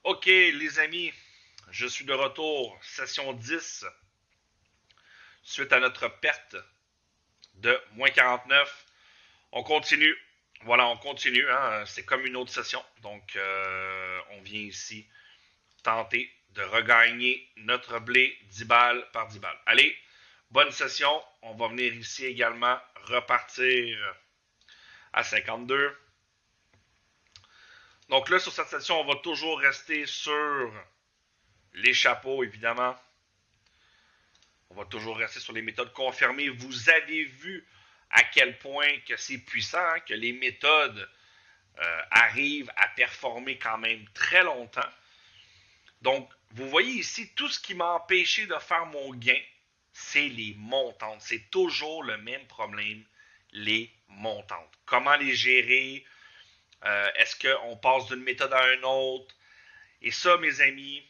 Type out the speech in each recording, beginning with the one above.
Ok, les amis, je suis de retour, session 10, suite à notre perte de moins 49. On continue. Voilà, on continue. Hein, c'est comme une autre session. Donc, on vient ici tenter de regagner notre blé 10 balles par 10 balles. Allez, bonne session. On va venir ici également repartir à 52. Donc là, sur cette session, on va toujours rester sur les chapeaux, évidemment. On va toujours rester sur les méthodes confirmées. Vous avez vu à quel point que c'est puissant, hein, que les méthodes arrivent à performer quand même très longtemps. Donc, vous voyez ici, tout ce qui m'a empêché de faire mon gain, c'est les montantes. C'est toujours le même problème, les montantes. Comment les gérer? Est-ce qu'on passe d'une méthode à une autre? Et ça, mes amis,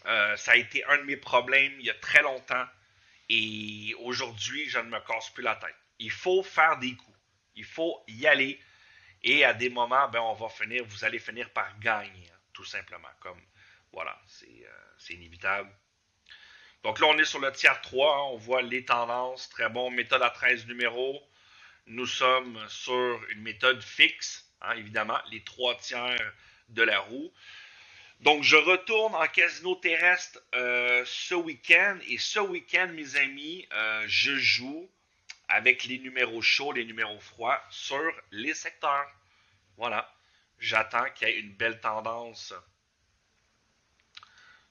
ça a été un de mes problèmes il y a très longtemps. Et aujourd'hui, je ne me casse plus la tête. Il faut faire des coups. Il faut y aller. Et à des moments, ben, vous allez finir par gagner, hein, tout simplement. Comme, voilà, c'est inévitable. Donc là, on est sur le tiers 3. Hein, on voit les tendances. Très bon. Méthode à 13 numéros. Nous sommes sur une méthode fixe, hein, évidemment, les 3 tiers de la roue. Donc, je retourne en casino terrestre ce week-end. Et ce week-end, mes amis, je joue avec les numéros chauds, les numéros froids sur les secteurs. Voilà. J'attends qu'il y ait une belle tendance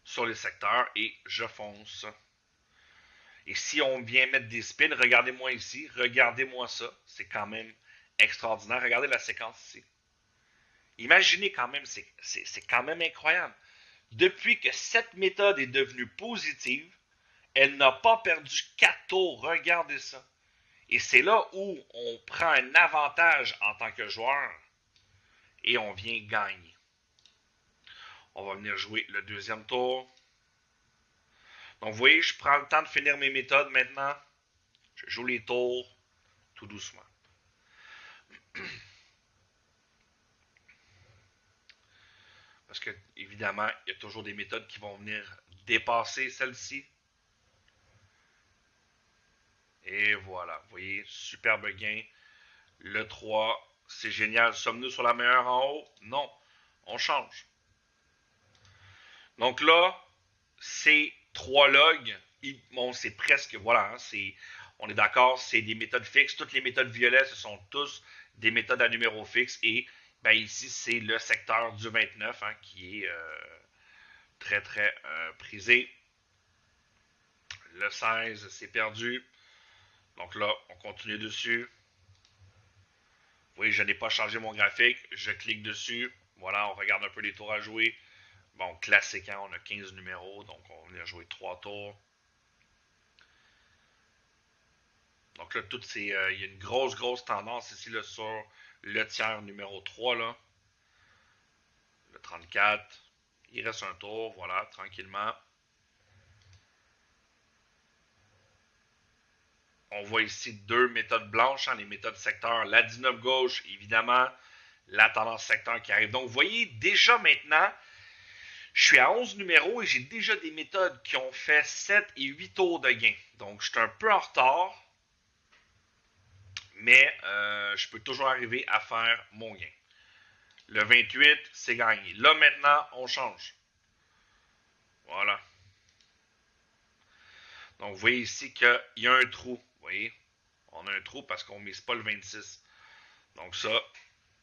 sur les secteurs et je fonce. Et si on vient mettre des spins, regardez-moi ici, regardez-moi ça. C'est quand même extraordinaire. Regardez la séquence ici. Imaginez quand même, c'est quand même incroyable. Depuis que cette méthode est devenue positive, elle n'a pas perdu 4 tours. Regardez ça. Et c'est là où on prend un avantage en tant que joueur et on vient gagner. On va venir jouer le deuxième tour. Donc, vous voyez, je prends le temps de finir mes méthodes maintenant. Je joue les tours tout doucement. Parce que, évidemment, il y a toujours des méthodes qui vont venir dépasser celle-ci. Et voilà, vous voyez, superbe gain. Le 3, c'est génial. Sommes-nous sur la meilleure en haut? Non, on change. Donc là, ces 3 logs, bon, c'est presque, voilà, hein, on est d'accord, c'est des méthodes fixes. Toutes les méthodes violettes, ce sont tous des méthodes à numéro fixe. Et ben, ici, c'est le secteur du 29 hein, qui est très, très prisé. Le 16, c'est perdu. Donc là, on continue dessus. Vous voyez, je n'ai pas changé mon graphique. Je clique dessus. Voilà, on regarde un peu les tours à jouer. Bon, classique, hein, on a 15 numéros, donc on va venir jouer 3 tours. Donc là, il y a une grosse, grosse tendance ici là, sur le tiers numéro 3, là. Le 34. Il reste un tour, voilà, tranquillement. On voit ici 2 méthodes blanches, hein, les méthodes secteur. La 19 gauche, évidemment, la tendance secteur qui arrive. Donc, vous voyez, déjà maintenant, je suis à 11 numéros et j'ai déjà des méthodes qui ont fait 7 et 8 tours de gain. Donc, je suis un peu en retard, mais je peux toujours arriver à faire mon gain. Le 28, c'est gagné. Là, maintenant, on change. Voilà. Donc, vous voyez ici qu'il y a un trou. Vous voyez? On a un trou parce qu'on ne mise pas le 26. Donc, ça,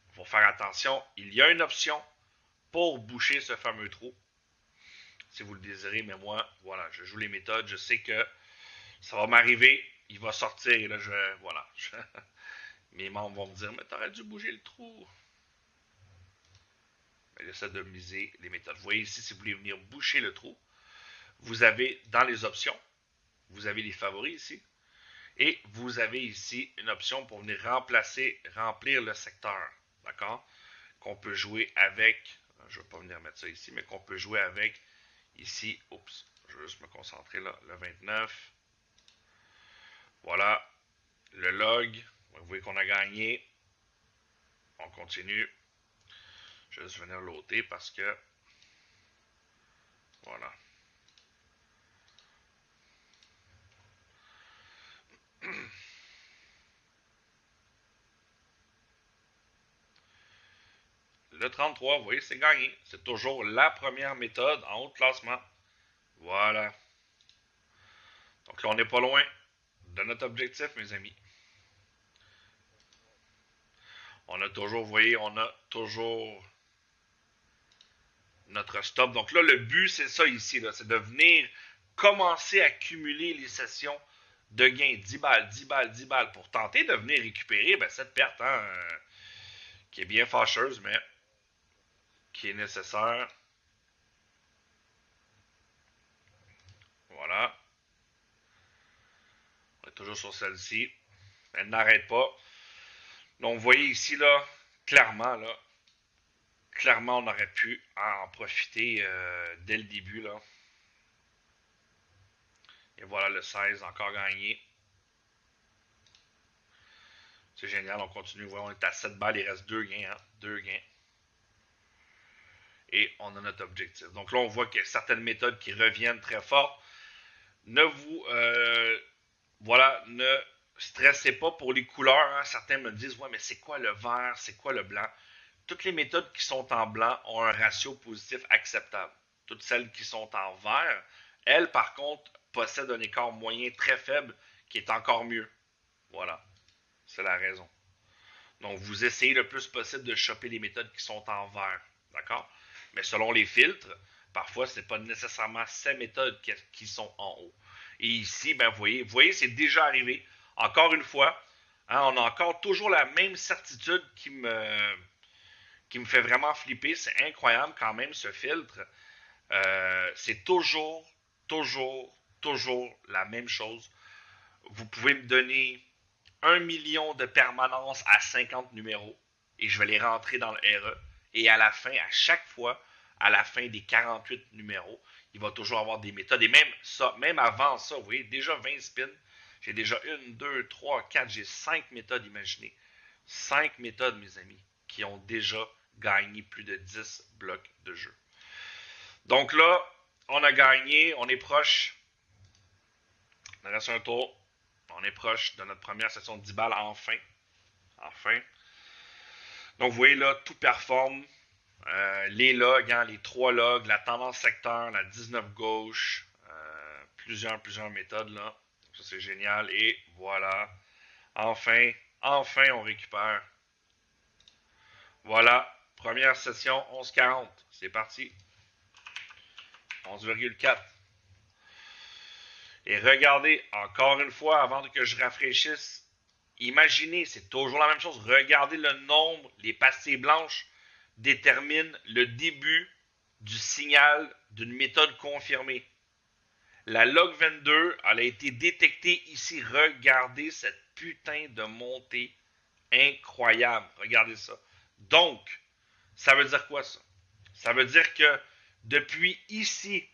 il faut faire attention. Il y a une option pour boucher ce fameux trou. Si vous le désirez, mais moi, voilà, je joue les méthodes. Je sais que ça va m'arriver. Il va sortir et là, voilà. Mes membres vont me dire, mais t'aurais dû bouger le trou. Mais j'essaie de miser les méthodes. Vous voyez ici, si vous voulez venir boucher le trou, vous avez dans les options, vous avez les favoris ici, et vous avez ici une option pour venir remplir le secteur. D'accord? Qu'on peut jouer avec, je ne vais pas venir mettre ça ici, mais qu'on peut jouer avec ici, oups, je vais juste me concentrer là, le 29. Voilà, le log, vous voyez qu'on a gagné. On continue. Je vais juste venir l'ôter parce que Voilà. Le 33, vous voyez, c'est gagné. C'est toujours la première méthode en haut de classement. Voilà. Donc là, on n'est pas loin de notre objectif, mes amis. On a toujours, vous voyez, on a toujours notre stop. Donc là, le but, c'est ça ici, là, c'est de venir commencer à cumuler les sessions de gains. 10 balles, 10 balles, 10 balles pour tenter de venir récupérer cette perte qui est bien fâcheuse, mais qui est nécessaire. Voilà. On est toujours sur celle-ci. Elle n'arrête pas. Donc, vous voyez ici, là, clairement, on aurait pu en profiter dès le début, là. Et voilà le 16, encore gagné. C'est génial, on continue. Voilà, on est à 7 balles, il reste 2 gains. 2 gains. Et on a notre objectif. Donc là, on voit qu'il y a certaines méthodes qui reviennent très fortes. Ne vous... voilà, ne stressez pas pour les couleurs. Hein. Certains me disent, ouais, mais c'est quoi le vert, c'est quoi le blanc? Toutes les méthodes qui sont en blanc ont un ratio positif acceptable. Toutes celles qui sont en vert, elles, par contre, possèdent un écart moyen très faible qui est encore mieux. Voilà, c'est la raison. Donc, vous essayez le plus possible de choper les méthodes qui sont en vert. D'accord? Mais selon les filtres, parfois, ce n'est pas nécessairement ces méthodes qui sont en haut. Et ici, vous voyez, c'est déjà arrivé. Encore une fois, hein, on a encore toujours la même certitude qui me fait vraiment flipper. C'est incroyable quand même ce filtre. C'est toujours, toujours, toujours la même chose. Vous pouvez me donner 1 million de permanences à 50 numéros et je vais les rentrer dans le RE. Et à la fin, à chaque fois, à la fin des 48 numéros, il va toujours avoir des méthodes. Et même avant ça, vous voyez, déjà 20 spins. J'ai déjà 1, 2, 3, 4, j'ai 5 méthodes imaginées. 5 méthodes, mes amis, qui ont déjà gagné plus de 10 blocs de jeu. Donc là, on a gagné, on est proche. Il reste un tour. On est proche de notre première session de 10 balles, enfin. Enfin. Donc vous voyez là, tout performe. Les logs, hein, les 3 logs, la tendance secteur, la 19 gauche, plusieurs méthodes là. Ça c'est génial. Et voilà. Enfin, on récupère. Voilà. Première session, 11,40. C'est parti. 11,4. Et regardez, encore une fois, avant que je rafraîchisse, imaginez, c'est toujours la même chose. Regardez le nombre, les passées blanches déterminent le début du signal d'une méthode confirmée. La log 22, elle a été détectée ici. Regardez cette putain de montée incroyable. Regardez ça. Donc, ça veut dire quoi ça? Ça veut dire que depuis ici,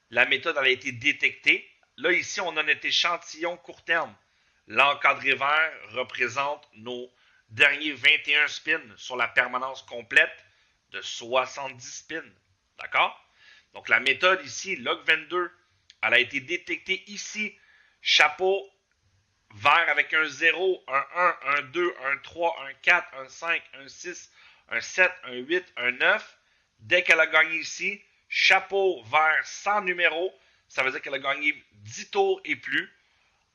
la méthode elle a été détectée. Là, ici, on a notre échantillon court terme. L'encadré vert représente nos derniers 21 spins sur la permanence complète de 70 spins. D'accord? Donc, la méthode ici, log 22, elle a été détectée ici. Chapeau vert avec un 0, un 1, un 2, un 3, un 4, un 5, un 6, un 7, un 8, un 9. Dès qu'elle a gagné ici, chapeau vert sans numéro, ça veut dire qu'elle a gagné 10 tours et plus.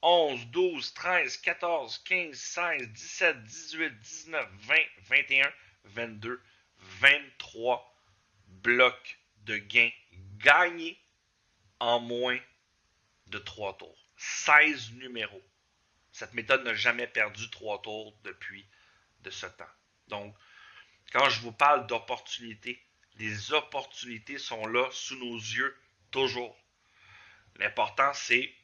11, 12, 13, 14, 15, 16, 17, 18, 19, 20, 21, 22, 23 blocs de gains gagnés en moins de 3 tours. 16 numéros. Cette méthode n'a jamais perdu 3 tours depuis de ce temps. Donc, quand je vous parle d'opportunités, les opportunités sont là sous nos yeux toujours. L'important, c'est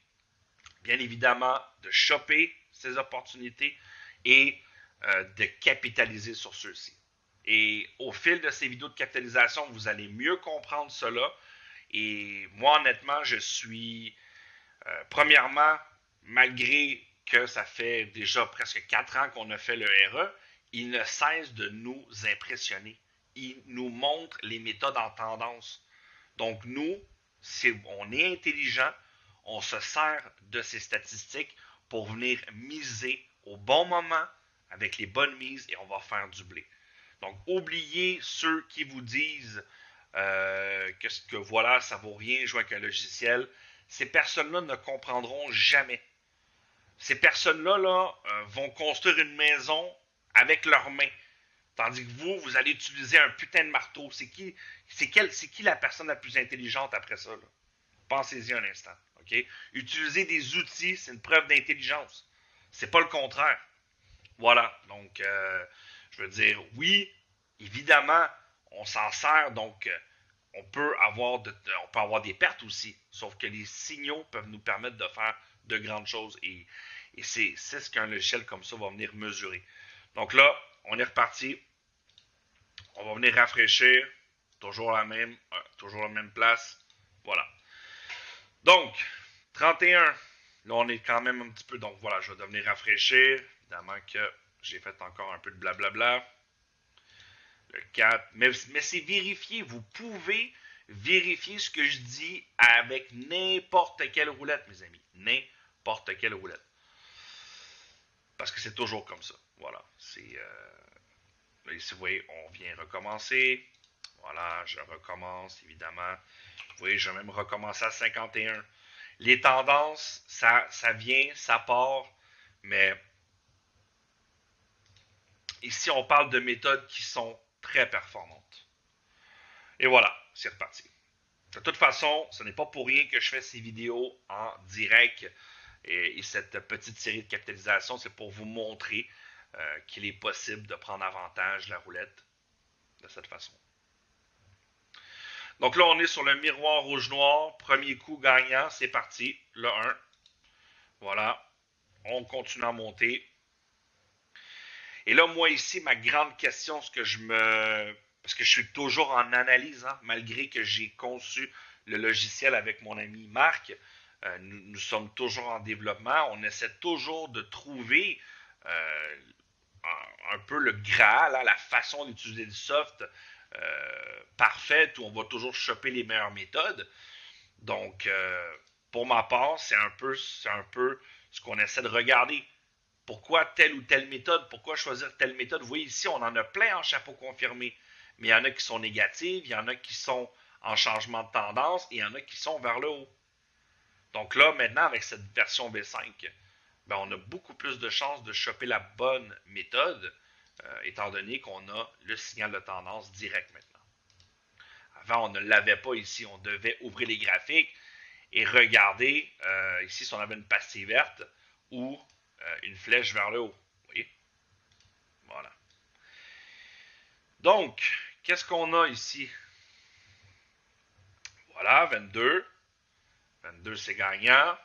bien évidemment de choper ces opportunités et de capitaliser sur ceux-ci. Et au fil de ces vidéos de capitalisation, vous allez mieux comprendre cela. Et moi, honnêtement, je suis, premièrement, malgré que ça fait déjà presque 4 ans qu'on a fait le RE, il ne cesse de nous impressionner. Il nous montre les méthodes en tendance. Donc nous, On est intelligent, on se sert de ces statistiques pour venir miser au bon moment avec les bonnes mises et on va faire du blé. Donc, oubliez ceux qui vous disent que voilà, ça vaut rien jouer avec un logiciel. Ces personnes-là ne comprendront jamais. Ces personnes-là vont construire une maison avec leurs mains. Tandis que vous allez utiliser un putain de marteau. C'est qui la personne la plus intelligente après ça? Là? Pensez-y un instant. Okay? Utiliser des outils, c'est une preuve d'intelligence. C'est pas le contraire. Voilà. Donc, je veux dire, oui, évidemment, on s'en sert. Donc, on peut avoir des pertes aussi. Sauf que les signaux peuvent nous permettre de faire de grandes choses. Et c'est ce qu'un logiciel comme ça va venir mesurer. Donc là, on est reparti. On va venir rafraîchir. Toujours la même place. Voilà. Donc, 31. Là, on est quand même un petit peu... Donc voilà, je vais devenir rafraîchir. Évidemment que j'ai fait encore un peu de blablabla. Le 4. Mais c'est vérifié. Vous pouvez vérifier ce que je dis avec n'importe quelle roulette, mes amis. N'importe quelle roulette. Parce que c'est toujours comme ça. Voilà. Là, ici, vous voyez, on vient recommencer. Voilà, je recommence, évidemment. Vous voyez, je vais même recommencer à 51. Les tendances, ça vient, ça part, mais ici, on parle de méthodes qui sont très performantes. Et voilà, c'est reparti. De toute façon, ce n'est pas pour rien que je fais ces vidéos en direct et cette petite série de capitalisation, c'est pour vous montrer qu'il est possible de prendre avantage de la roulette de cette façon. Donc là, on est sur le miroir rouge-noir. Premier coup gagnant, c'est parti. Le 1. Voilà. On continue à monter. Et là, moi ici, ma grande question, parce que je suis toujours en analyse, hein, malgré que j'ai conçu le logiciel avec mon ami Marc. Nous sommes toujours en développement. On essaie toujours de trouver un peu le Graal, la façon d'utiliser le soft parfaite où on va toujours choper les meilleures méthodes. Donc, pour ma part, c'est un peu ce qu'on essaie de regarder. Pourquoi telle ou telle méthode? Pourquoi choisir telle méthode? Vous voyez ici, on en a plein en chapeau confirmé. Mais il y en a qui sont négatives, il y en a qui sont en changement de tendance et il y en a qui sont vers le haut. Donc là, maintenant, avec cette version V5, ben, on a beaucoup plus de chances de choper la bonne méthode, étant donné qu'on a le signal de tendance direct maintenant. Avant, on ne l'avait pas ici. On devait ouvrir les graphiques et regarder ici si on avait une pastille verte ou une flèche vers le haut. Vous voyez? Voilà. Donc, qu'est-ce qu'on a ici? Voilà, 22. 22, c'est gagnant.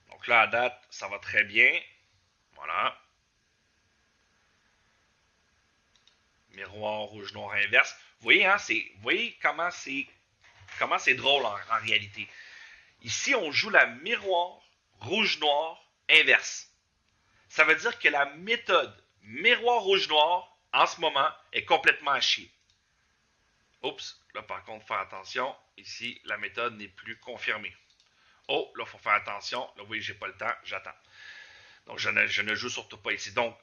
Donc là, à date, ça va très bien. Voilà. Miroir rouge-noir inverse. Vous voyez, hein, vous voyez comment c'est drôle en réalité. Ici, on joue la miroir rouge-noir inverse. Ça veut dire que la méthode miroir rouge-noir, en ce moment, est complètement à chier. Oups, là par contre, faire attention. Ici, la méthode n'est plus confirmée. Oh, là, il faut faire attention. Là, vous voyez, j'ai pas le temps, j'attends. Donc, je ne joue surtout pas ici. Donc,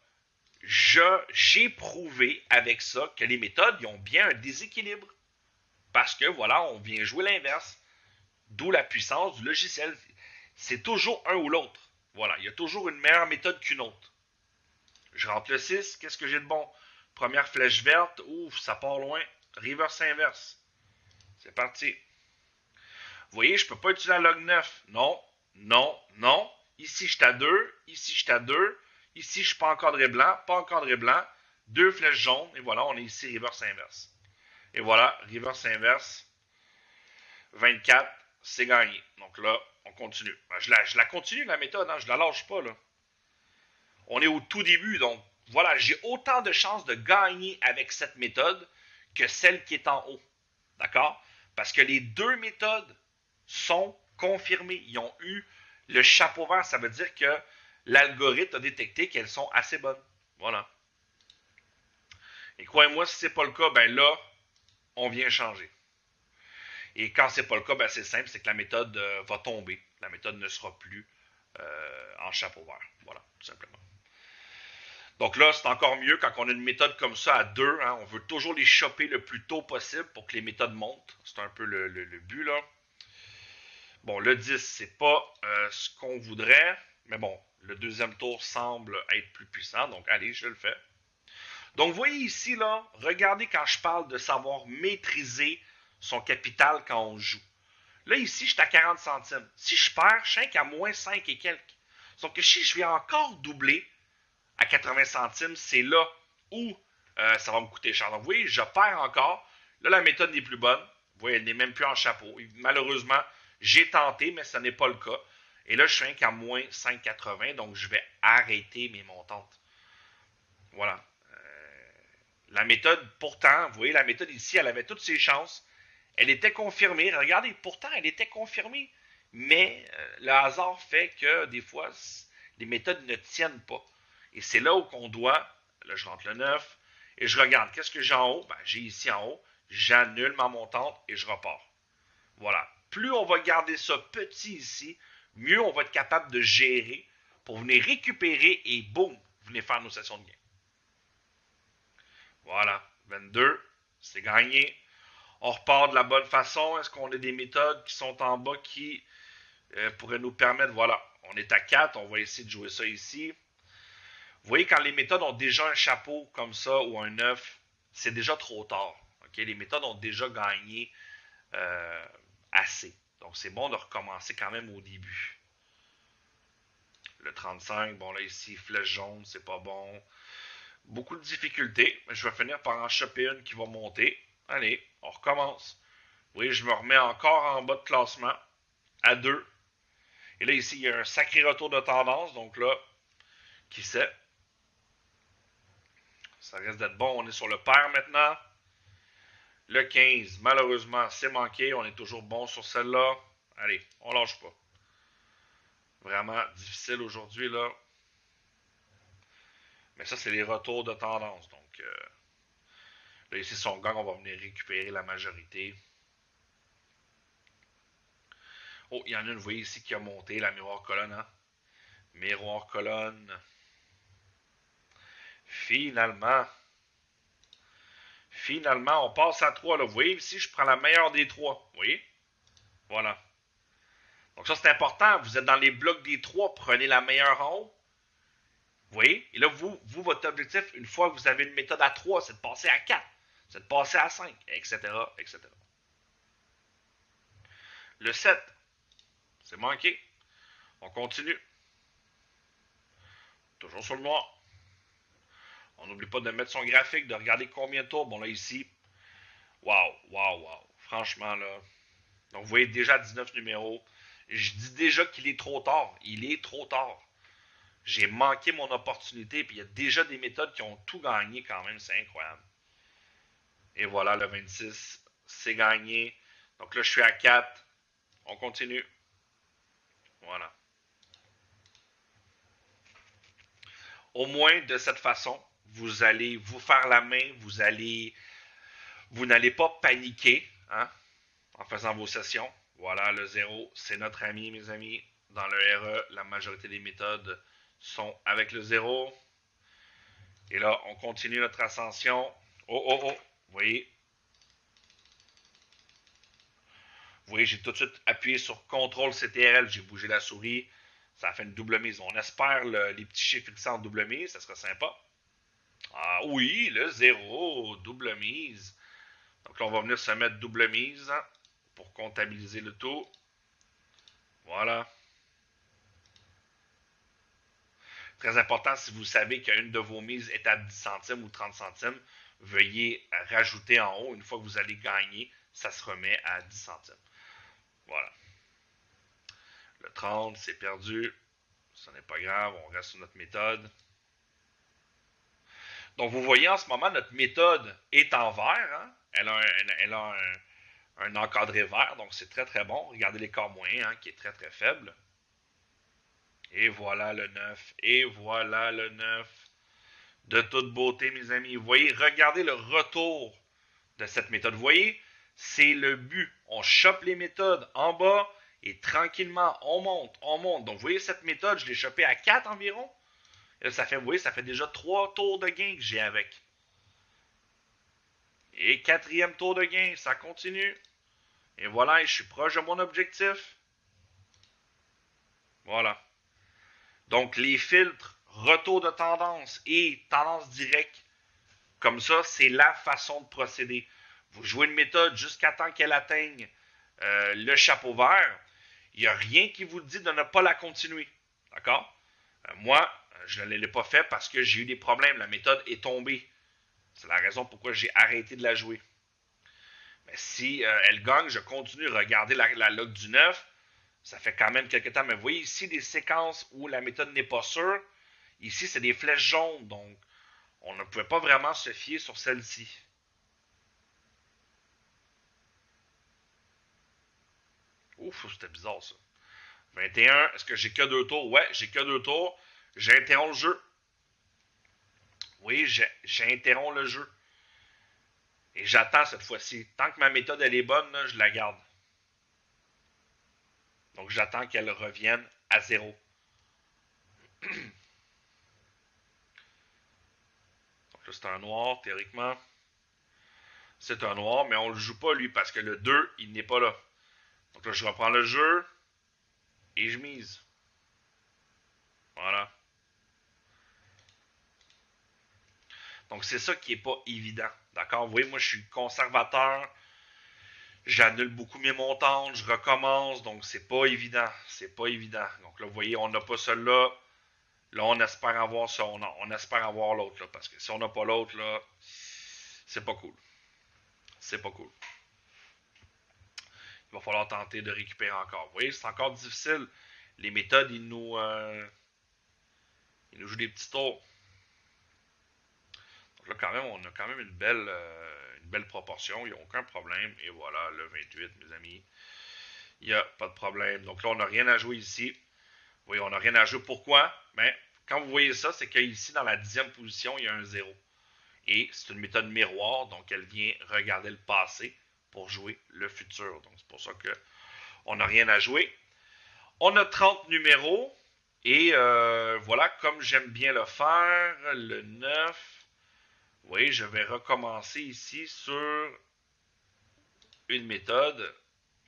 j'ai prouvé avec ça que les méthodes ils ont bien un déséquilibre. Parce que, voilà, on vient jouer l'inverse. D'où la puissance du logiciel. C'est toujours un ou l'autre. Voilà, il y a toujours une meilleure méthode qu'une autre. Je rentre le 6, qu'est-ce que j'ai de bon? Première flèche verte, ouf, ça part loin. Reverse inverse. C'est parti. Vous voyez, je ne peux pas utiliser la log 9. Non, non, non. Ici, je suis à 2. Ici, je suis à 2. Ici, je ne suis pas encadré blanc. Pas encadré blanc. 2 flèches jaunes. Et voilà, on est ici reverse inverse. Et voilà, reverse inverse. 24, c'est gagné. Donc là, on continue. Je la continue, la méthode. Hein, je ne la lâche pas. Là. On est au tout début. Donc, voilà, j'ai autant de chances de gagner avec cette méthode que celle qui est en haut. D'accord? Parce que les deux méthodes sont confirmées. Ils ont eu le chapeau vert. Ça veut dire que l'algorithme a détecté qu'elles sont assez bonnes. Voilà. Et croyez-moi, si ce n'est pas le cas, ben là, on vient changer. Et quand c'est pas le cas, ben c'est simple, c'est que la méthode va tomber. La méthode ne sera plus en chapeau vert. Voilà, tout simplement. Donc là, c'est encore mieux quand on a une méthode comme ça à deux. Hein, on veut toujours les choper le plus tôt possible pour que les méthodes montent. C'est un peu le but là. Bon, le 10, c'est pas ce qu'on voudrait. Mais bon, le deuxième tour semble être plus puissant. Donc allez, je le fais. Donc vous voyez ici, là, regardez quand je parle de savoir maîtriser son capital quand on joue. Là, ici, je suis à 40 centimes. Si je perds, je suis qu'à moins 5 et quelques. Sauf que si je viens encore doubler à 80 centimes, c'est là où ça va me coûter cher. Donc, vous voyez, je perds encore. Là, la méthode n'est plus bonne. Vous voyez, elle n'est même plus en chapeau. Malheureusement, j'ai tenté, mais ce n'est pas le cas. Et là, je suis qu'à moins 5,80. Donc, je vais arrêter mes montantes. Voilà. La méthode, pourtant, vous voyez, la méthode ici, elle avait toutes ses chances. Elle était confirmée. Regardez, pourtant, elle était confirmée. Mais le hasard fait que des fois, les méthodes ne tiennent pas. Et c'est là où on doit, là je rentre le 9, et je regarde, qu'est-ce que j'ai en haut? Ben, j'ai ici en haut, j'annule ma montante et je repars. Voilà. Plus on va garder ça petit ici, mieux on va être capable de gérer pour venir récupérer et boum, venir faire nos sessions de gain. Voilà, 22, c'est gagné. On repart de la bonne façon. Est-ce qu'on a des méthodes qui sont en bas qui pourraient nous permettre, voilà, on est à 4, on va essayer de jouer ça ici. Vous voyez, quand les méthodes ont déjà un chapeau comme ça ou un 9, c'est déjà trop tard. Okay? Les méthodes ont déjà gagné assez. Donc, c'est bon de recommencer quand même au début. Le 35, bon là ici, flèche jaune, c'est pas bon. Beaucoup de difficultés. Je vais finir par en choper une qui va monter. Allez, on recommence. Vous voyez, je me remets encore en bas de classement à 2. Et là, ici, il y a un sacré retour de tendance. Donc là, qui sait? Ça risque d'être bon. On est sur le pair maintenant. Le 15, malheureusement, c'est manqué. On est toujours bon sur celle-là. Allez, on lâche pas. Vraiment difficile aujourd'hui, là. Mais ça, c'est les retours de tendance. Donc, là, ici, si on gagne, on va venir récupérer la majorité. Oh, il y en a une, vous voyez ici, qui a monté, la miroir colonne. Hein? Miroir colonne. Finalement, on passe à 3. Là. Vous voyez ici, je prends la meilleure des 3. Vous voyez? Voilà. Donc ça, c'est important. Vous êtes dans les blocs des 3. Prenez la meilleure en haut. Vous voyez? Et là, vous, votre objectif, une fois que vous avez une méthode à 3, c'est de passer à 4. C'est de passer à 5, etc., etc. Le 7, c'est manqué. On continue. Toujours sur le noir. On n'oublie pas de mettre son graphique, de regarder combien de tours. Bon, là, ici, waouh. Franchement, là. Donc, vous voyez déjà 19 numéros. Je dis déjà qu'il est trop tard. Il est trop tard. J'ai manqué mon opportunité, puis il y a déjà des méthodes qui ont tout gagné quand même. C'est incroyable. Et voilà, le 26, c'est gagné. Donc là, je suis à 4. On continue. Voilà. Au moins, de cette façon, vous allez vous faire la main, vous n'allez pas paniquer hein, en faisant vos sessions. Voilà, le 0, c'est notre ami, mes amis. Dans le RE, la majorité des méthodes sont avec le 0. Et là, on continue notre ascension. Vous voyez? Vous voyez, j'ai tout de suite appuyé sur CTRL CTRL, j'ai bougé la souris. Ça a fait une double mise. On espère les petits chiffres fixés en double mise, ça sera sympa. Ah oui, le 0, double mise. Donc là, on va venir se mettre double mise hein, pour comptabiliser le tout. Voilà. Très important, si vous savez qu'une de vos mises est à 10 centimes ou 30 centimes, veuillez rajouter en haut. Une fois que vous allez gagner, ça se remet à 10 centimes. Voilà. Le 30, c'est perdu. Ce n'est pas grave, on reste sur notre méthode. Donc, vous voyez en ce moment, notre méthode est en vert. Hein? Elle a un encadré vert, donc c'est très très bon. Regardez l'écart moyen hein, qui est très très faible. Et voilà le 9. Et voilà le 9. De toute beauté, mes amis. Vous voyez, regardez le retour de cette méthode. Vous voyez, C'est le but. On chope les méthodes en bas et tranquillement, on monte, on monte. Donc, vous voyez, cette méthode, je l'ai chopée à 4 environ. Et là, ça fait, vous voyez, ça fait déjà 3 tours de gain que j'ai avec. Et quatrième tour de gain, ça continue. Et voilà, je suis proche de mon objectif. Voilà. Donc, les filtres, retour de tendance et tendance directe, comme ça, c'est la façon de procéder. Vous jouez une méthode jusqu'à temps qu'elle atteigne le chapeau vert. Il n'y a rien qui vous dit de ne pas la continuer. D'accord? Moi, je ne l'ai pas fait parce que j'ai eu des problèmes. La méthode est tombée. C'est la raison pourquoi j'ai arrêté de la jouer. Mais si elle gagne, je continue. Regardez la log du 9. Ça fait quand même quelques temps. Mais vous voyez ici des séquences où la méthode n'est pas sûre. Ici, c'est des flèches jaunes. Donc, on ne pouvait pas vraiment se fier sur celle-ci. Ouf, c'était bizarre ça. 21, est-ce que j'ai que 2 tours? Ouais, j'ai que 2 tours. J'interromps le jeu. Oui, j'interromps le jeu. Et j'attends cette fois-ci. Tant que ma méthode elle est bonne, là, je la garde. Donc j'attends qu'elle revienne à 0. Donc là, c'est un noir, théoriquement. C'est un noir, mais on ne le joue pas, lui, parce que le 2, il n'est pas là. Donc là, je reprends le jeu et je mise. Voilà. Donc c'est ça qui n'est pas évident. D'accord? Vous voyez, moi, je suis conservateur. J'annule beaucoup mes montantes, je recommence, donc c'est pas évident. C'est pas évident. Donc là, vous voyez, on n'a pas celui-là. Là, on espère avoir ça. On espère avoir l'autre, là. Parce que si on n'a pas l'autre, là, c'est pas cool. C'est pas cool. Il va falloir tenter de récupérer encore. Vous voyez, c'est encore difficile. Les méthodes, ils nous jouent des petits tours. Donc là, quand même, on a quand même une belle proportion. Il n'y a aucun problème. Et voilà, le 28, mes amis. Il n'y a pas de problème. Donc là, on n'a rien à jouer ici. Vous voyez, on n'a rien à jouer. Pourquoi? Mais quand vous voyez ça, c'est qu'ici, dans la 10e position, il y a un 0. Et c'est une méthode miroir, donc elle vient regarder le passé pour jouer le futur. Donc c'est pour ça qu'on n'a rien à jouer. On a 30 numéros. Et voilà, comme j'aime bien le faire, le 9. Vous voyez, je vais recommencer ici sur une méthode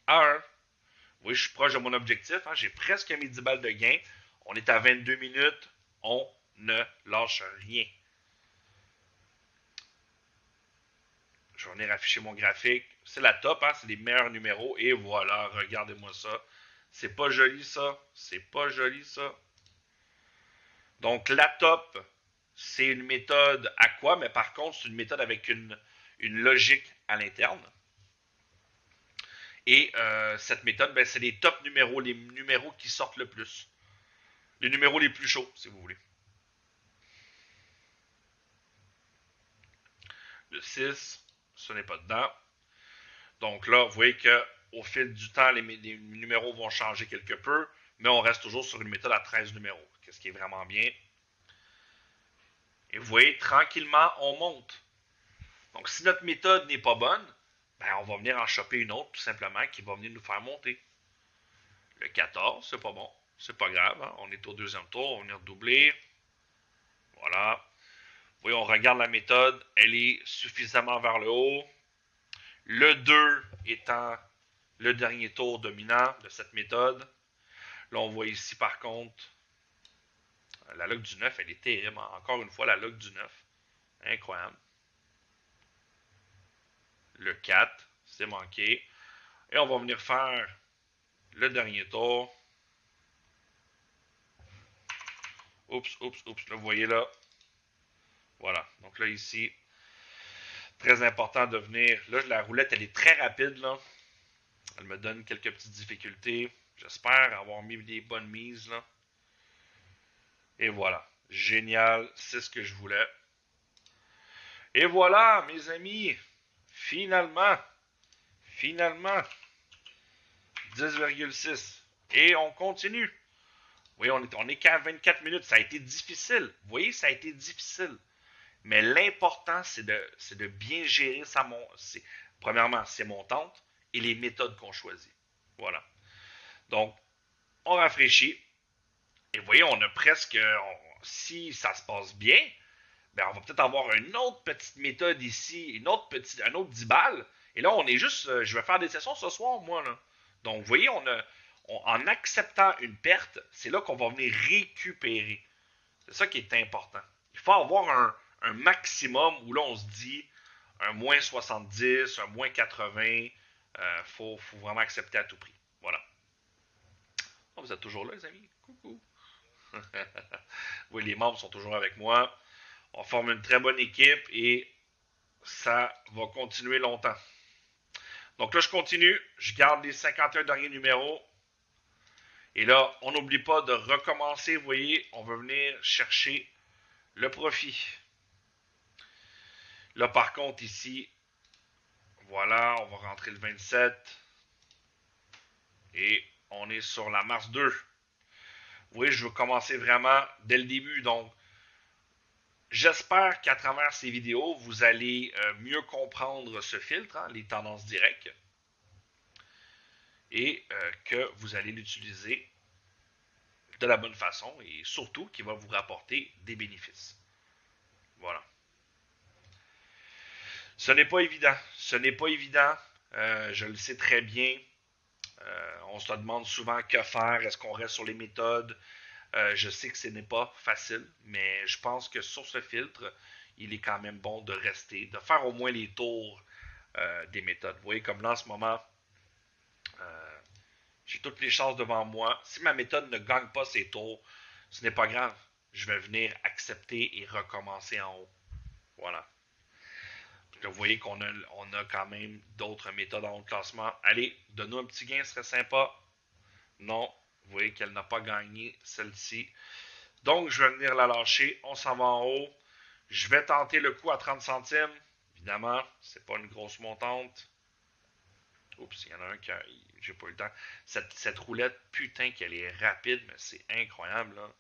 A1. Vous voyez, je suis proche de mon objectif. Hein, j'ai presque mis 10 balles de gain. On est à 22 minutes. On ne lâche rien. Je vais venir afficher mon graphique. C'est la top, hein? C'est les meilleurs numéros. Et voilà, regardez-moi ça. C'est pas joli ça. C'est pas joli ça. Donc la top, c'est une méthode à quoi? Mais par contre, c'est une méthode avec une logique à l'interne. Et cette méthode, ben, c'est les top numéros, les numéros qui sortent le plus. Les numéros les plus chauds, si vous voulez. Le 6, ce n'est pas dedans. Donc là, vous voyez qu'au fil du temps, les numéros vont changer quelque peu, mais on reste toujours sur une méthode à 13 numéros, ce qui est vraiment bien. Et vous voyez, tranquillement, on monte. Donc si notre méthode n'est pas bonne, ben, on va venir en choper une autre, tout simplement, qui va venir nous faire monter. Le 14, c'est pas bon. C'est pas grave, hein? On est au deuxième tour, on va venir doubler. Voilà. Vous voyez, on regarde la méthode, elle est suffisamment vers le haut. Le 2 étant le dernier tour dominant de cette méthode. Là, on voit ici, par contre, la log du 9, elle est terrible. Encore une fois, la log du 9. Incroyable. Le 4, c'est manqué. Et on va venir faire le dernier tour. Oups. Là, vous voyez là. Voilà. Donc là, ici, très important de venir. Là, la roulette, elle est très rapide, là. Elle me donne quelques petites difficultés. J'espère avoir mis des bonnes mises, là. Et voilà. Génial. C'est ce que je voulais. Et voilà, mes amis. Finalement. 10,6. Et on continue. Vous voyez, on est qu'à 24 minutes. Ça a été difficile. Vous voyez, ça a été difficile. Mais l'important, c'est de bien gérer Premièrement, c'est montante et les méthodes qu'on choisit. Voilà. Donc, on rafraîchit. Et vous voyez, on a presque, si ça se passe bien, ben on va peut-être avoir une autre petite méthode ici, un autre 10 balles. Et là, on est juste, je vais faire des sessions ce soir, moi. Là. Donc, vous voyez, en acceptant une perte, c'est là qu'on va venir récupérer. C'est ça qui est important. Il faut avoir un maximum où là, on se dit un moins 70, un moins 80. Faut vraiment accepter à tout prix. Voilà. Oh, vous êtes toujours là, les amis? Coucou. Oui, les membres sont toujours avec moi. On forme une très bonne équipe et ça va continuer longtemps. Donc là, je continue. Je garde les 51 derniers numéros. Et là, on n'oublie pas de recommencer. Vous voyez, on va venir chercher le profit. Là, par contre, ici, voilà, on va rentrer le 27. Et on est sur la Mars 2. Vous voyez, je veux commencer vraiment dès le début. Donc, j'espère qu'à travers ces vidéos, vous allez mieux comprendre ce filtre, hein, les tendances directes, et que vous allez l'utiliser de la bonne façon et surtout qu'il va vous rapporter des bénéfices. Voilà. Ce n'est pas évident. Ce n'est pas évident. Je le sais très bien. On se demande souvent que faire. Est-ce qu'on reste sur les méthodes? Je sais que ce n'est pas facile, mais je pense que sur ce filtre, il est quand même bon de rester, de faire au moins les tours des méthodes. Vous voyez, comme là en ce moment, j'ai toutes les chances devant moi. Si ma méthode ne gagne pas ses tours, ce n'est pas grave. Je vais venir accepter et recommencer en haut. Voilà. Là, vous voyez qu'on a quand même d'autres méthodes en haut de classement. Allez, donne-nous un petit gain, ce serait sympa. Non, vous voyez qu'elle n'a pas gagné celle-ci. Donc, je vais venir la lâcher. On s'en va en haut. Je vais tenter le coup à 30 centimes. Évidemment, c'est pas une grosse montante. Oups, il y en a un qui a... J'ai pas eu le temps. Cette roulette, putain qu'elle est rapide, mais c'est incroyable. Là.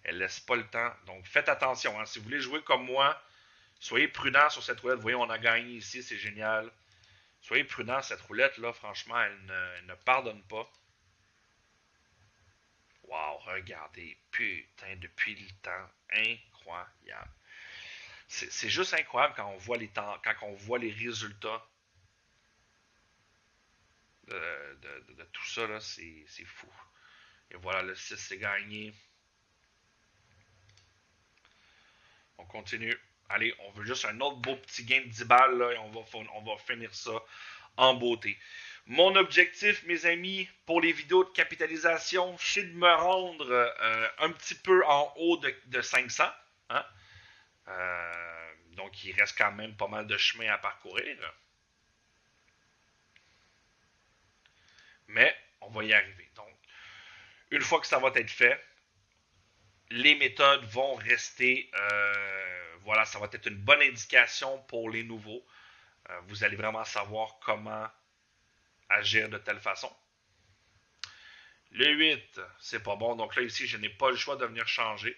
Elle laisse pas le temps. Donc, faites attention. Hein. Si vous voulez jouer comme moi, soyez prudent sur cette roulette. Vous voyez, on a gagné ici, c'est génial. Soyez prudent, cette roulette-là, franchement, elle ne pardonne pas. Wow, regardez, putain, depuis le temps, incroyable. C'est juste incroyable quand on voit les temps, quand on voit les résultats de tout ça, là, c'est fou. Et voilà, le 6 c'est gagné. On continue. Allez, on veut juste un autre beau petit gain de 10 balles, là, et on va finir ça en beauté. Mon objectif, mes amis, pour les vidéos de capitalisation, c'est de me rendre un petit peu en haut de 500. Hein? Donc, il reste quand même pas mal de chemin à parcourir. Mais, on va y arriver. Donc, une fois que ça va être fait, les méthodes vont rester, voilà, ça va être une bonne indication pour les nouveaux. Vous allez vraiment savoir comment agir de telle façon. Le 8, c'est pas bon. Donc là, ici, je n'ai pas le choix de venir changer.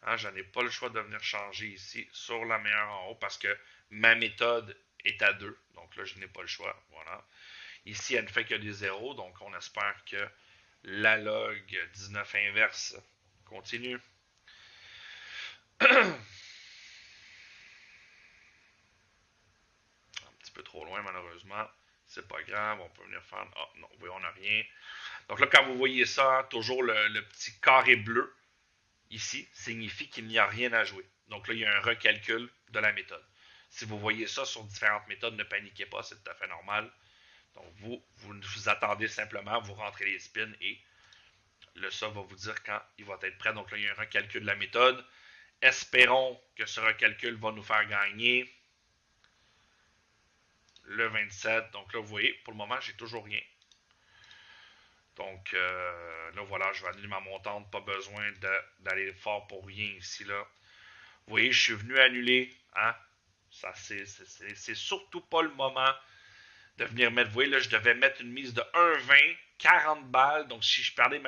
Hein, je n'ai pas le choix de venir changer ici sur la meilleure en haut parce que ma méthode est à 2. Donc là, je n'ai pas le choix. Voilà. Ici, elle ne fait que des zéros. Donc, on espère que la log 19 inverse continue. Un petit peu trop loin, malheureusement. C'est pas grave. On peut venir faire... Ah, non, vous voyez, on n'a rien. Donc là, quand vous voyez ça, toujours le petit carré bleu, ici, signifie qu'il n'y a rien à jouer. Donc là, il y a un recalcul de la méthode. Si vous voyez ça sur différentes méthodes, ne paniquez pas, c'est tout à fait normal. Donc vous attendez simplement, vous rentrez les spins et le ça va vous dire quand il va être prêt. Donc là, il y a un recalcul de la méthode. Espérons que ce recalcul va nous faire gagner le 27. Donc là, vous voyez, pour le moment, j'ai toujours rien. Donc là, voilà, je vais annuler ma montante. Pas besoin d'aller fort pour rien ici, là. Vous voyez, je suis venu annuler. Hein? Ça, c'est surtout pas le moment de venir mettre. Vous voyez, là, je devais mettre une mise de 1,20, 40 balles. Donc, si je perdais,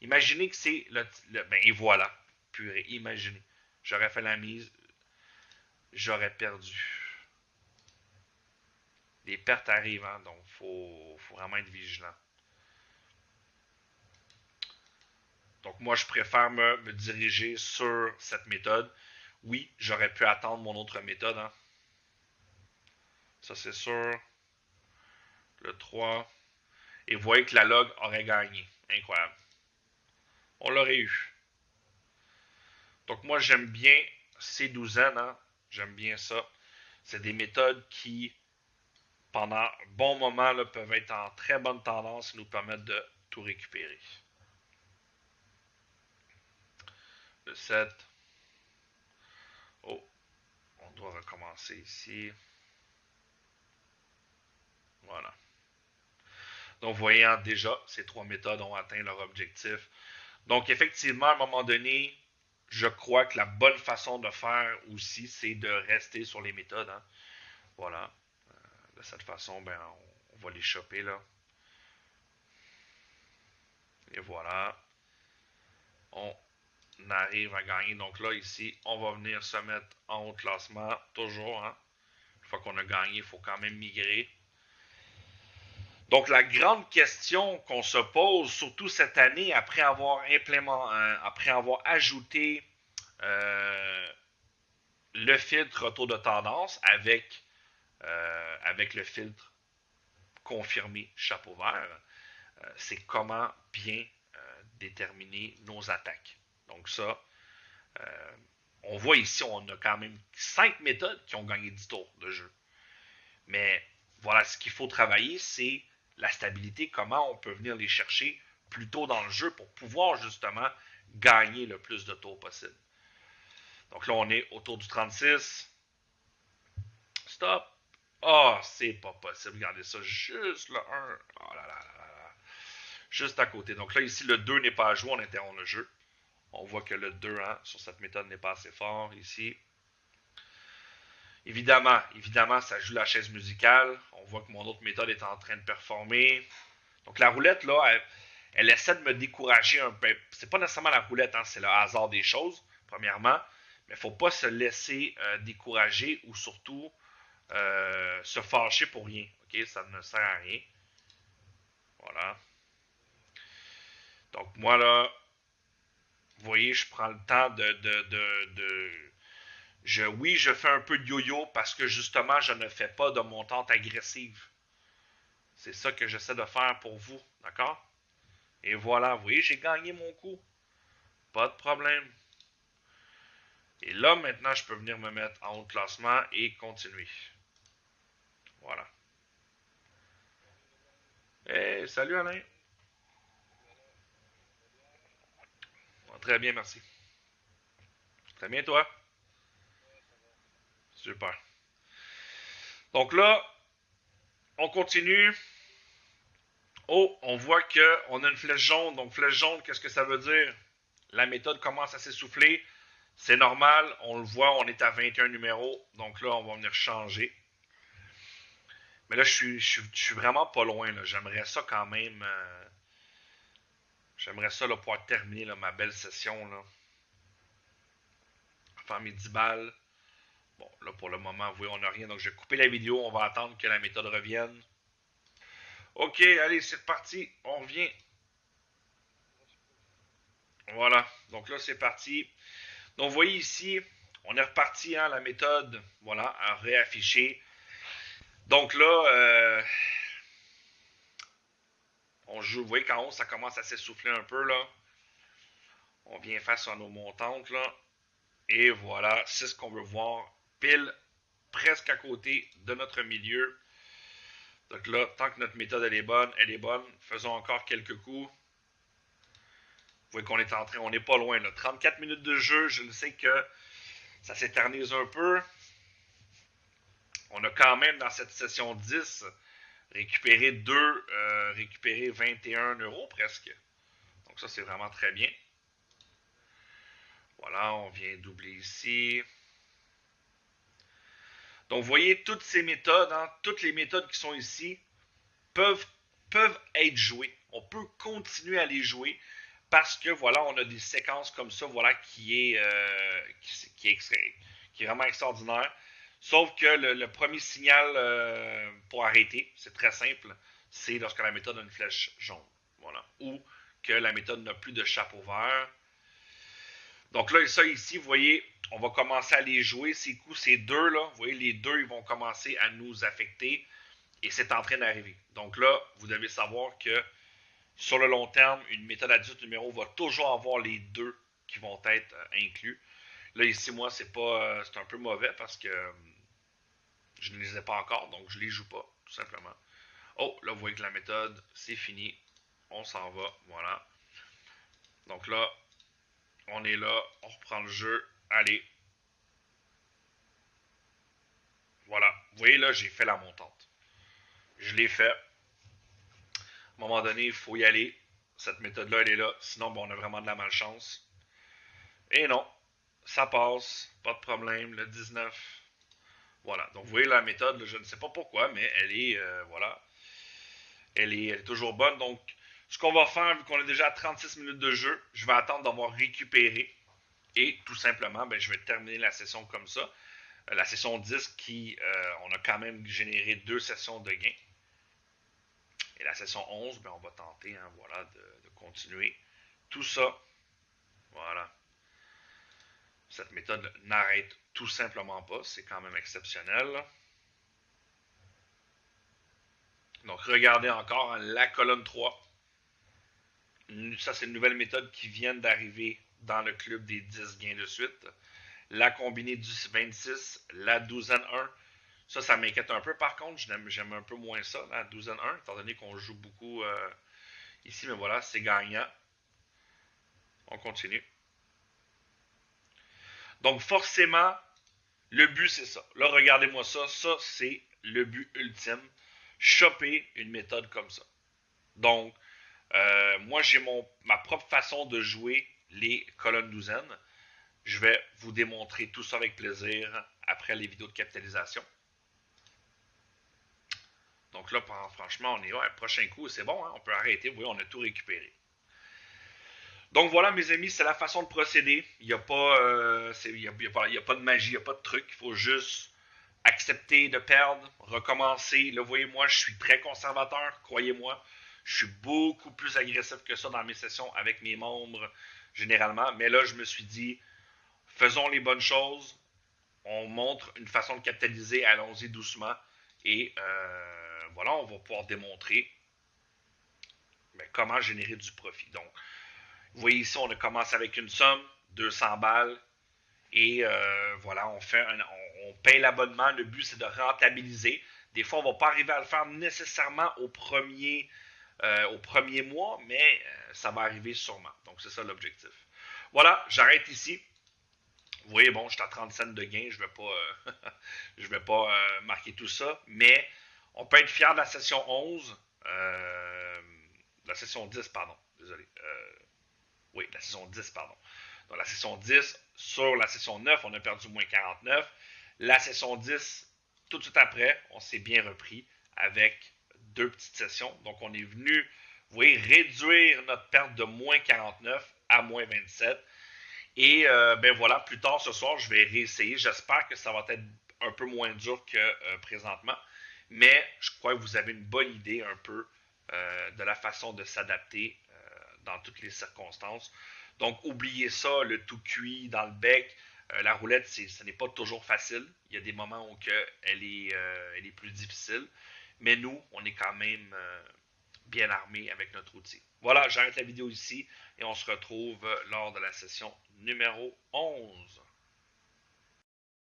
imaginez que c'est ben, et voilà. Purée, imaginez. J'aurais fait la mise. J'aurais perdu. les pertes arrivent, hein, donc faut vraiment être vigilant. Donc moi, je préfère me diriger sur cette méthode. Oui, j'aurais pu attendre mon autre méthode, hein. Ça, c'est sûr. Le 3. Et vous voyez que la log aurait gagné. Incroyable. On l'aurait eu. Donc moi, j'aime bien ces douzaines, hein. J'aime bien ça. C'est des méthodes qui, pendant un bon moment, là, peuvent être en très bonne tendance et nous permettre de tout récupérer. Le 7. Oh, on doit recommencer ici. Voilà. Donc, voyant déjà, ces trois méthodes ont atteint leur objectif. Donc, effectivement, à un moment donné, je crois que la bonne façon de faire aussi, c'est de rester sur les méthodes, hein. Voilà. De cette façon, ben, on va les choper, là. Et voilà. On arrive à gagner. Donc là, ici, on va venir se mettre en haut de classement. Toujours, hein. Une fois qu'on a gagné, il faut quand même migrer. Donc, la grande question qu'on se pose, surtout cette année, après avoir ajouté le filtre retour de tendance avec le filtre confirmé chapeau vert, c'est comment bien déterminer nos attaques. Donc ça, on voit ici, on a quand même 5 méthodes qui ont gagné 10 tours de jeu. Mais voilà, ce qu'il faut travailler, c'est la stabilité, comment on peut venir les chercher plus tôt dans le jeu pour pouvoir justement gagner le plus de tours possible. Donc là, on est autour du 36. Stop. Ah, oh, c'est pas possible. Regardez ça, juste le 1. Oh là là là là. Juste à côté. Donc là, ici, le 2 n'est pas à jouer, on interrompt le jeu. On voit que le 2, hein, sur cette méthode, n'est pas assez fort ici. Évidemment, ça joue la chaise musicale. On voit que mon autre méthode est en train de performer. Donc la roulette, là, elle essaie de me décourager un peu. C'est pas nécessairement la roulette, hein, c'est le hasard des choses, premièrement. Mais il ne faut pas se laisser décourager ou surtout se fâcher pour rien. Ok, ça ne sert à rien. Voilà. Donc moi, là, vous voyez, je prends le temps oui, je fais un peu de yo-yo parce que justement, je ne fais pas de montante agressive. C'est ça que j'essaie de faire pour vous, d'accord? Et voilà, vous voyez, j'ai gagné mon coup. Pas de problème. Et là, maintenant, je peux venir me mettre en haut de classement et continuer. Voilà. Hey, salut Alain. Très bien, merci. Très bien, toi? Super. Donc là, on continue. Oh, on voit qu'on a une flèche jaune. Donc, flèche jaune, qu'est-ce que ça veut dire? La méthode commence à s'essouffler. C'est normal, on le voit, on est à 21 numéros. Donc là, on va venir changer. Mais là, je suis vraiment pas loin. Là. J'aimerais ça quand même. J'aimerais ça là, pouvoir terminer là, ma belle session. Là. Faire mes 10 balles. Bon, là, pour le moment, vous voyez, on n'a rien. Donc, je vais couper la vidéo. On va attendre que la méthode revienne. Ok, allez, c'est parti. On revient. Voilà. Donc là, c'est parti. Donc, vous voyez ici, on est reparti, hein, la méthode. Voilà, à réafficher. Donc là, on joue. Vous voyez qu'en haut, ça commence à s'essouffler un peu, là. On vient face à nos montantes, là. Et voilà, c'est ce qu'on veut voir. Pile presque à côté de notre milieu. Donc là, tant que notre méthode elle est bonne. Faisons encore quelques coups. Vous voyez qu'on est en train, on n'est pas loin. Là. 34 minutes de jeu, je le sais que ça s'éternise un peu. On a quand même dans cette session 10 récupéré 21 euros presque. Donc ça, c'est vraiment très bien. Voilà, on vient doubler ici. Donc, vous voyez, toutes ces méthodes, hein, toutes les méthodes qui sont ici peuvent être jouées. On peut continuer à les jouer parce que, voilà, on a des séquences comme ça, voilà, qui est vraiment extraordinaire. Sauf que le premier signal pour arrêter, c'est très simple, c'est lorsque la méthode a une flèche jaune. Voilà. Ou que la méthode n'a plus de chapeau vert. Donc là, ça ici, vous voyez, on va commencer à les jouer. Ces coups, ces deux là, vous voyez, les deux, ils vont commencer à nous affecter. Et c'est en train d'arriver. Donc là, vous devez savoir que sur le long terme, une méthode à 18 numéros va toujours avoir les deux qui vont être inclus. Là, ici, moi, c'est un peu mauvais parce que je ne les ai pas encore, donc je ne les joue pas, tout simplement. Oh, là, vous voyez que la méthode, c'est fini. On s'en va, voilà. Donc là, on est là, on reprend le jeu. Allez. Voilà. Vous voyez, là, j'ai fait la montante. Je l'ai fait. À un moment donné, il faut y aller. Cette méthode-là, elle est là. Sinon, bon, on a vraiment de la malchance. Et non, ça passe. Pas de problème. Le 19. Voilà. Donc, vous voyez la méthode, là, je ne sais pas pourquoi, mais elle est, voilà. Elle est toujours bonne. Donc, ce qu'on va faire, vu qu'on est déjà à 36 minutes de jeu, je vais attendre d'avoir récupéré. Et tout simplement, ben, je vais terminer la session comme ça. La session 10 qui, on a quand même généré 2 sessions de gain. Et la session 11, ben, on va tenter voilà, de continuer. Tout ça, voilà. Cette méthode n'arrête tout simplement pas. C'est quand même exceptionnel. Donc, regardez encore la colonne 3. Ça, c'est une nouvelle méthode qui vient d'arriver dans le club des 10 gains de suite. La combinée du 26, la douzaine 1. Ça m'inquiète un peu. Par contre, j'aime un peu moins ça, la douzaine 1, étant donné qu'on joue beaucoup ici. Mais voilà, c'est gagnant. On continue. Donc, forcément, le but, c'est ça. Là, regardez-moi ça. Ça, c'est le but ultime. Choper une méthode comme ça. Donc, moi, j'ai ma propre façon de jouer les colonnes douzaines. Je vais vous démontrer tout ça avec plaisir après les vidéos de capitalisation. Donc là, franchement, on est ouais, prochain coup, c'est bon, hein, on peut arrêter. Vous voyez, on a tout récupéré. Donc voilà, mes amis, c'est la façon de procéder. Il n'y a pas, y a pas de magie, il n'y a pas de truc. Il faut juste accepter de perdre, recommencer. Là, vous voyez, moi, je suis très conservateur, croyez-moi. Je suis beaucoup plus agressif que ça dans mes sessions avec mes membres, généralement. Mais là, je me suis dit, faisons les bonnes choses. On montre une façon de capitaliser, allons-y doucement. Et voilà, on va pouvoir démontrer comment générer du profit. Donc, vous voyez ici, on a commencé avec une somme, 200 balles. Et voilà, on paye l'abonnement. Le but, c'est de rentabiliser. Des fois, on ne va pas arriver à le faire nécessairement au premier mois, mais ça va arriver sûrement. Donc, c'est ça l'objectif. Voilà, j'arrête ici. Vous voyez, bon, je suis à 30 cents de gain. Je ne vais pas marquer tout ça. Mais on peut être fier de la session 11. La session 10, pardon. Désolé. Oui, la session 10, pardon. Donc, la session 10, sur la session 9, on a perdu moins 49. La session 10, tout de suite après, on s'est bien repris avec 2 petites sessions. Donc, on est venu, vous voyez, réduire notre perte de moins 49 à moins 27. Et ben voilà, plus tard ce soir, je vais réessayer. J'espère que ça va être un peu moins dur que présentement. Mais je crois que vous avez une bonne idée un peu de la façon de s'adapter dans toutes les circonstances. Donc, oubliez ça, le tout cuit dans le bec. La roulette, ce n'est pas toujours facile. Il y a des moments où elle est plus difficile. Mais nous, on est quand même bien armés avec notre outil. Voilà, j'arrête la vidéo ici et on se retrouve lors de la session numéro 11.